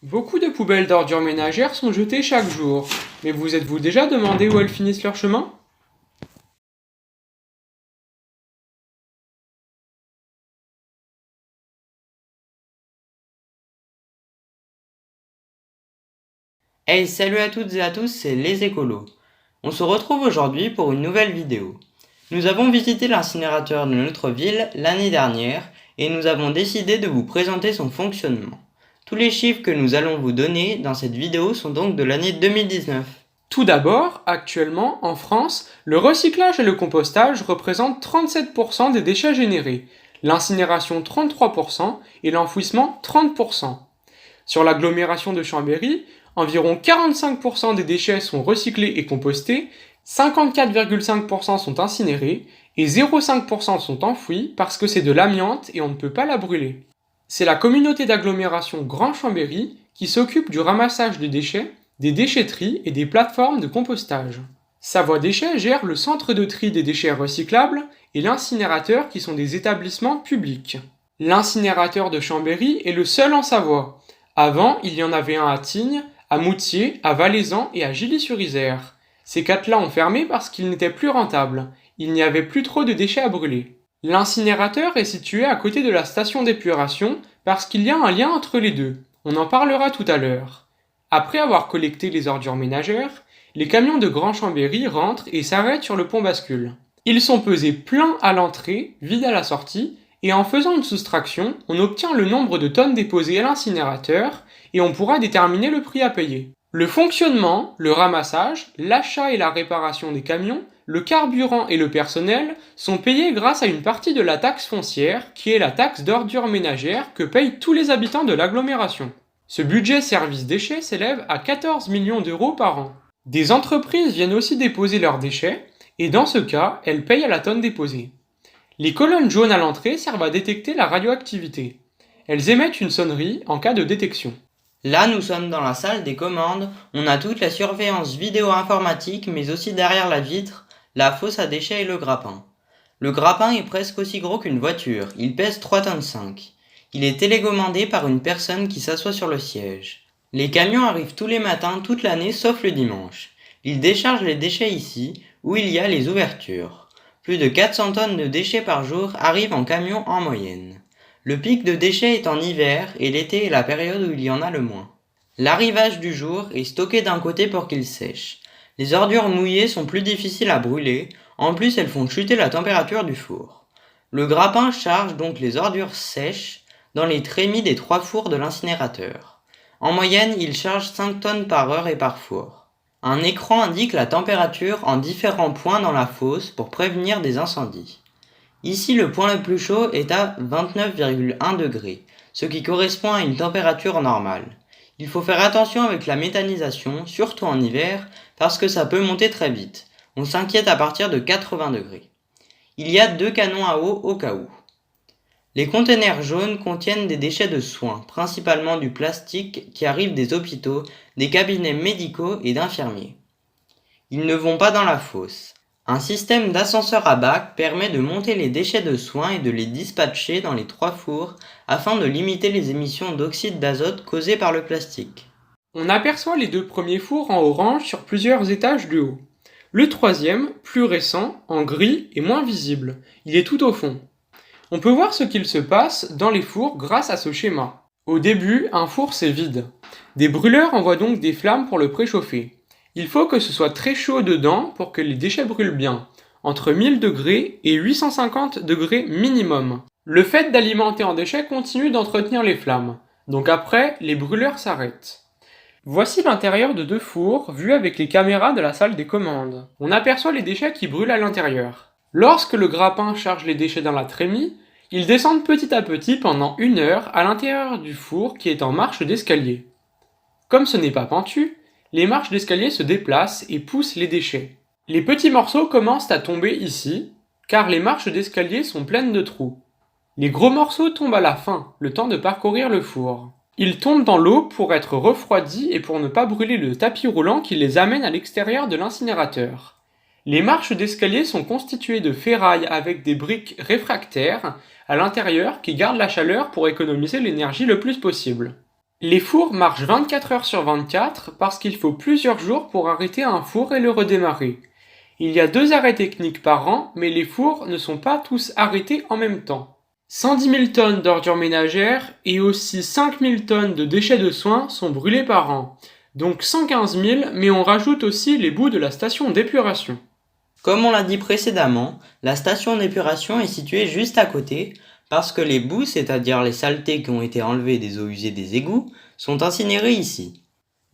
Beaucoup de poubelles d'ordures ménagères sont jetées chaque jour, mais vous êtes-vous déjà demandé où elles finissent leur chemin? Hey, salut à toutes et à tous, c'est les écolos. On se retrouve aujourd'hui pour une nouvelle vidéo. Nous avons visité l'incinérateur de notre ville l'année dernière et nous avons décidé de vous présenter son fonctionnement. Tous les chiffres que nous allons vous donner dans cette vidéo sont donc de l'année 2019. Tout d'abord, actuellement, en France, le recyclage et le compostage représentent 37% des déchets générés, l'incinération 33% et l'enfouissement 30%. Sur l'agglomération de Chambéry, environ 45% des déchets sont recyclés et compostés, 54,5% sont incinérés et 0,5% sont enfouis parce que c'est de l'amiante et on ne peut pas la brûler. C'est la communauté d'agglomération Grand Chambéry qui s'occupe du ramassage des déchets, des déchetteries et des plateformes de compostage. Savoie Déchets gère le centre de tri des déchets recyclables et l'incinérateur qui sont des établissements publics. L'incinérateur de Chambéry est le seul en Savoie. Avant, il y en avait un à Tignes, à Moutier, à Valaisan et à Gilly-sur-Isère. Ces quatre-là ont fermé parce qu'ils n'étaient plus rentables. Il n'y avait plus trop de déchets à brûler. L'incinérateur est situé à côté de la station d'épuration parce qu'il y a un lien entre les deux. On en parlera tout à l'heure. Après avoir collecté les ordures ménagères, les camions de Grand Chambéry rentrent et s'arrêtent sur le pont bascule. Ils sont pesés pleins à l'entrée, vides à la sortie, et en faisant une soustraction, on obtient le nombre de tonnes déposées à l'incinérateur et on pourra déterminer le prix à payer. Le fonctionnement, le ramassage, l'achat et la réparation des camions, le carburant et le personnel sont payés grâce à une partie de la taxe foncière qui est la taxe d'ordures ménagères que payent tous les habitants de l'agglomération. Ce budget service déchets s'élève à 14 millions d'euros par an. Des entreprises viennent aussi déposer leurs déchets et dans ce cas, elles payent à la tonne déposée. Les colonnes jaunes à l'entrée servent à détecter la radioactivité. Elles émettent une sonnerie en cas de détection. Là, nous sommes dans la salle des commandes, on a toute la surveillance vidéo informatique, mais aussi derrière la vitre, la fosse à déchets et le grappin. Le grappin est presque aussi gros qu'une voiture, il pèse 3,5 tonnes. Il est télécommandé par une personne qui s'assoit sur le siège. Les camions arrivent tous les matins, toute l'année, sauf le dimanche. Ils déchargent les déchets ici, où il y a les ouvertures. Plus de 400 tonnes de déchets par jour arrivent en camion en moyenne. Le pic de déchets est en hiver et l'été est la période où il y en a le moins. L'arrivage du jour est stocké d'un côté pour qu'il sèche. Les ordures mouillées sont plus difficiles à brûler, en plus elles font chuter la température du four. Le grappin charge donc les ordures sèches dans les trémies des 3 fours de l'incinérateur. En moyenne, il charge 5 tonnes par heure et par four. Un écran indique la température en différents points dans la fosse pour prévenir des incendies. Ici, le point le plus chaud est à 29,1 degrés, ce qui correspond à une température normale. Il faut faire attention avec la méthanisation, surtout en hiver, parce que ça peut monter très vite. On s'inquiète à partir de 80 degrés. Il y a 2 canons à eau au cas où. Les containers jaunes contiennent des déchets de soins, principalement du plastique qui arrive des hôpitaux, des cabinets médicaux et d'infirmiers. Ils ne vont pas dans la fosse. Un système d'ascenseur à bac permet de monter les déchets de soins et de les dispatcher dans les 3 fours afin de limiter les émissions d'oxyde d'azote causées par le plastique. On aperçoit les deux premiers fours en orange sur plusieurs étages du haut. Le troisième, plus récent, en gris, est moins visible. Il est tout au fond. On peut voir ce qu'il se passe dans les fours grâce à ce schéma. Au début, un four c'est vide. Des brûleurs envoient donc des flammes pour le préchauffer. Il faut que ce soit très chaud dedans pour que les déchets brûlent bien, entre 1000 degrés et 850 degrés minimum. Le fait d'alimenter en déchets continue d'entretenir les flammes, donc après, les brûleurs s'arrêtent. Voici l'intérieur de 2 fours, vus avec les caméras de la salle des commandes. On aperçoit les déchets qui brûlent à l'intérieur. Lorsque le grappin charge les déchets dans la trémie, ils descendent petit à petit pendant 1 heure à l'intérieur du four qui est en marche d'escalier. Comme ce n'est pas pentu, les marches d'escalier se déplacent et poussent les déchets. Les petits morceaux commencent à tomber ici, car les marches d'escalier sont pleines de trous. Les gros morceaux tombent à la fin, le temps de parcourir le four. Ils tombent dans l'eau pour être refroidis et pour ne pas brûler le tapis roulant qui les amène à l'extérieur de l'incinérateur. Les marches d'escalier sont constituées de ferraille avec des briques réfractaires à l'intérieur qui gardent la chaleur pour économiser l'énergie le plus possible. Les fours marchent 24 heures sur 24 parce qu'il faut plusieurs jours pour arrêter un four et le redémarrer. Il y a 2 arrêts techniques par an, mais les fours ne sont pas tous arrêtés en même temps. 110 000 tonnes d'ordures ménagères et aussi 5 000 tonnes de déchets de soins sont brûlés par an. Donc 115 000, mais on rajoute aussi les boues de la station d'épuration. Comme on l'a dit précédemment, la station d'épuration est située juste à côté, parce que les boues, c'est-à-dire les saletés qui ont été enlevées des eaux usées des égouts, sont incinérées ici.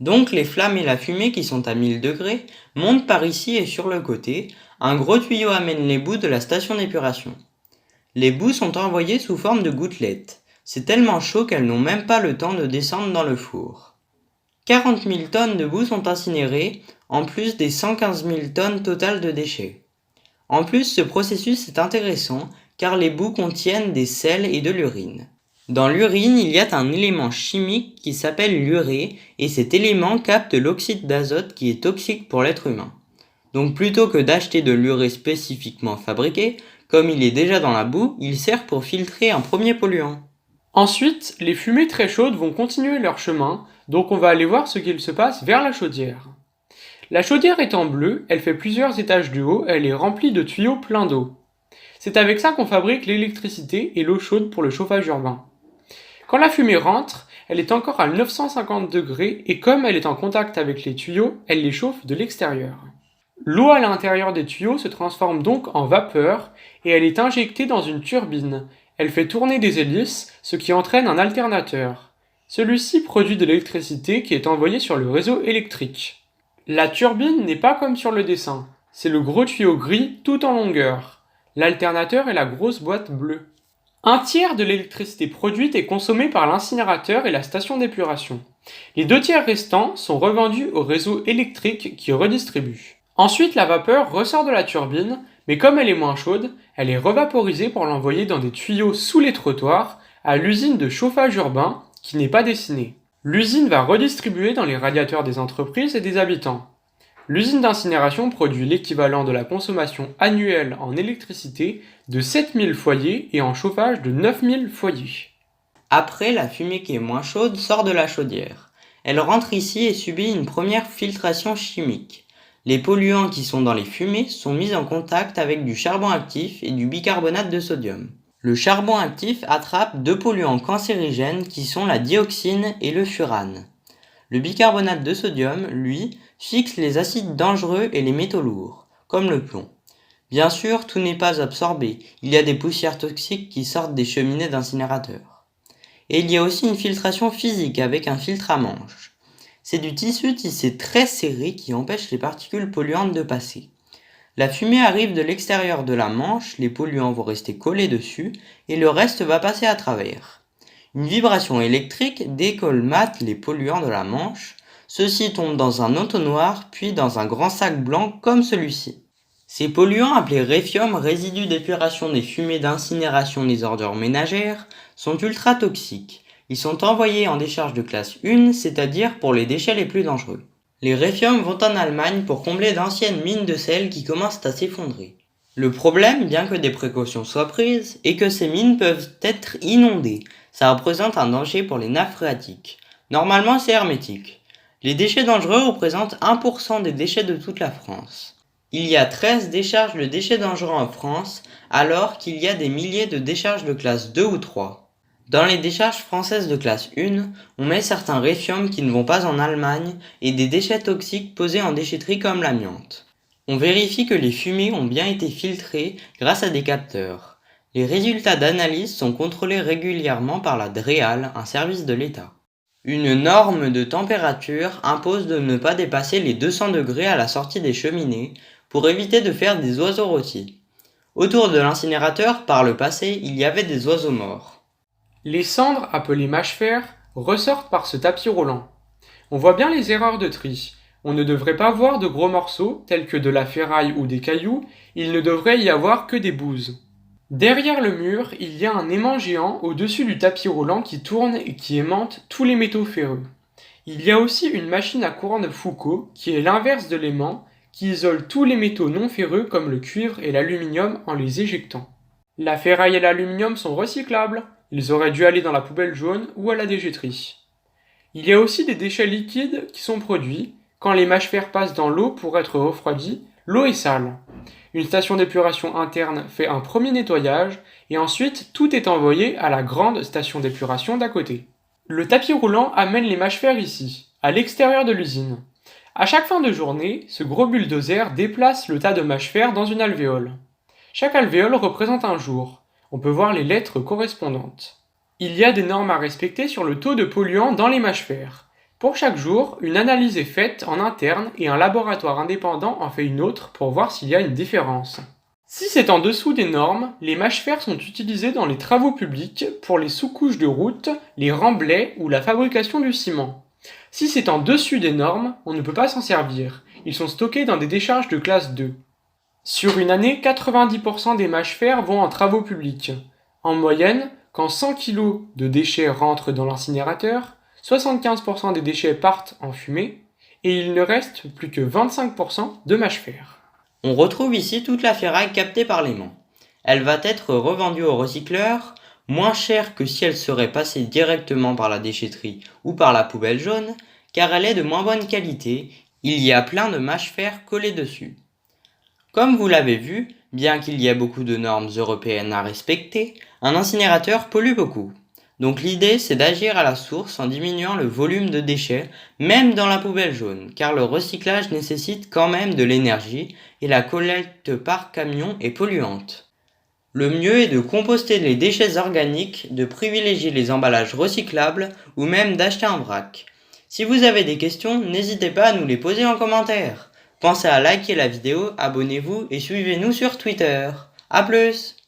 Donc les flammes et la fumée qui sont à 1000 degrés montent par ici et sur le côté, un gros tuyau amène les boues de la station d'épuration. Les boues sont envoyées sous forme de gouttelettes. C'est tellement chaud qu'elles n'ont même pas le temps de descendre dans le four. 40 000 tonnes de boues sont incinérées, en plus des 115 000 tonnes totales de déchets. En plus, ce processus est intéressant car les boues contiennent des sels et de l'urine. Dans l'urine, il y a un élément chimique qui s'appelle l'urée et cet élément capte l'oxyde d'azote qui est toxique pour l'être humain. Donc plutôt que d'acheter de l'urée spécifiquement fabriquée, comme il est déjà dans la boue, il sert pour filtrer un premier polluant. Ensuite, les fumées très chaudes vont continuer leur chemin, donc on va aller voir ce qu'il se passe vers la chaudière. La chaudière étant bleue, elle fait plusieurs étages de haut, elle est remplie de tuyaux pleins d'eau. C'est avec ça qu'on fabrique l'électricité et l'eau chaude pour le chauffage urbain. Quand la fumée rentre, elle est encore à 950 degrés et comme elle est en contact avec les tuyaux, elle les chauffe de l'extérieur. L'eau à l'intérieur des tuyaux se transforme donc en vapeur et elle est injectée dans une turbine. Elle fait tourner des hélices, ce qui entraîne un alternateur. Celui-ci produit de l'électricité qui est envoyée sur le réseau électrique. La turbine n'est pas comme sur le dessin, c'est le gros tuyau gris tout en longueur. L'alternateur est la grosse boîte bleue. Un tiers de l'électricité produite est consommée par l'incinérateur et la station d'épuration. Les 2 tiers restants sont revendus au réseau électrique qui redistribue. Ensuite, la vapeur ressort de la turbine, mais comme elle est moins chaude, elle est revaporisée pour l'envoyer dans des tuyaux sous les trottoirs à l'usine de chauffage urbain qui n'est pas dessinée. L'usine va redistribuer dans les radiateurs des entreprises et des habitants. L'usine d'incinération produit l'équivalent de la consommation annuelle en électricité de 7000 foyers et en chauffage de 9000 foyers. Après, la fumée qui est moins chaude sort de la chaudière. Elle rentre ici et subit une première filtration chimique. Les polluants qui sont dans les fumées sont mis en contact avec du charbon actif et du bicarbonate de sodium. Le charbon actif attrape 2 polluants cancérigènes qui sont la dioxine et le furane. Le bicarbonate de sodium, lui, fixe les acides dangereux et les métaux lourds, comme le plomb. Bien sûr, tout n'est pas absorbé, il y a des poussières toxiques qui sortent des cheminées d'incinérateurs. Et il y a aussi une filtration physique avec un filtre à manche. C'est du tissu tissé très serré qui empêche les particules polluantes de passer. La fumée arrive de l'extérieur de la manche, les polluants vont rester collés dessus et le reste va passer à travers. Une vibration électrique décolmate les polluants de la manche, ceux-ci tombent dans un entonnoir puis dans un grand sac blanc comme celui-ci. Ces polluants appelés réfium, résidus d'épuration des fumées d'incinération des ordures ménagères, sont ultra toxiques. Ils sont envoyés en décharge de classe 1, c'est-à-dire pour les déchets les plus dangereux. Les réfiums vont en Allemagne pour combler d'anciennes mines de sel qui commencent à s'effondrer. Le problème, bien que des précautions soient prises, est que ces mines peuvent être inondées. Ça représente un danger pour les nappes phréatiques. Normalement, c'est hermétique. Les déchets dangereux représentent 1% des déchets de toute la France. Il y a 13 décharges de déchets dangereux en France, alors qu'il y a des milliers de décharges de classe 2 ou 3. Dans les décharges françaises de classe 1, on met certains réfiums qui ne vont pas en Allemagne et des déchets toxiques posés en déchetterie comme l'amiante. On vérifie que les fumées ont bien été filtrées grâce à des capteurs. Les résultats d'analyse sont contrôlés régulièrement par la DREAL, un service de l'État. Une norme de température impose de ne pas dépasser les 200 degrés à la sortie des cheminées pour éviter de faire des oiseaux rôtis. Autour de l'incinérateur, par le passé, il y avait des oiseaux morts. Les cendres, appelées mâchefers, ressortent par ce tapis roulant. On voit bien les erreurs de tri. On ne devrait pas voir de gros morceaux, tels que de la ferraille ou des cailloux, il ne devrait y avoir que des bouses. Derrière le mur, il y a un aimant géant au-dessus du tapis roulant qui tourne et qui aimante tous les métaux ferreux. Il y a aussi une machine à courant de Foucault, qui est l'inverse de l'aimant, qui isole tous les métaux non ferreux comme le cuivre et l'aluminium en les éjectant. La ferraille et l'aluminium sont recyclables, ils auraient dû aller dans la poubelle jaune ou à la déchetterie. Il y a aussi des déchets liquides qui sont produits. Quand les mâchefers passent dans l'eau pour être refroidis, l'eau est sale. Une station d'épuration interne fait un premier nettoyage et ensuite tout est envoyé à la grande station d'épuration d'à côté. Le tapis roulant amène les mâchefers ici, à l'extérieur de l'usine. À chaque fin de journée, ce gros bulldozer déplace le tas de mâchefers dans une alvéole. Chaque alvéole représente un jour. On peut voir les lettres correspondantes. Il y a des normes à respecter sur le taux de polluants dans les mâchefers. Pour chaque jour, une analyse est faite en interne et un laboratoire indépendant en fait une autre pour voir s'il y a une différence. Si c'est en dessous des normes, les mâchefers sont utilisés dans les travaux publics pour les sous-couches de route, les remblais ou la fabrication du ciment. Si c'est en dessus des normes, on ne peut pas s'en servir. Ils sont stockés dans des décharges de classe 2. Sur une année, 90% des mâchefers vont en travaux publics. En moyenne, quand 100 kg de déchets rentrent dans l'incinérateur, 75% des déchets partent en fumée et il ne reste plus que 25% de mâchefers. On retrouve ici toute la ferraille captée par l'aimant. Elle va être revendue aux recycleurs, moins cher que si elle serait passée directement par la déchetterie ou par la poubelle jaune, car elle est de moins bonne qualité, il y a plein de mâchefers collés dessus. Comme vous l'avez vu, bien qu'il y ait beaucoup de normes européennes à respecter, un incinérateur pollue beaucoup. Donc l'idée c'est d'agir à la source en diminuant le volume de déchets, même dans la poubelle jaune, car le recyclage nécessite quand même de l'énergie et la collecte par camion est polluante. Le mieux est de composter les déchets organiques, de privilégier les emballages recyclables ou même d'acheter un vrac. Si vous avez des questions, n'hésitez pas à nous les poser en commentaire. Pensez à liker la vidéo, abonnez-vous et suivez-nous sur Twitter. A plus!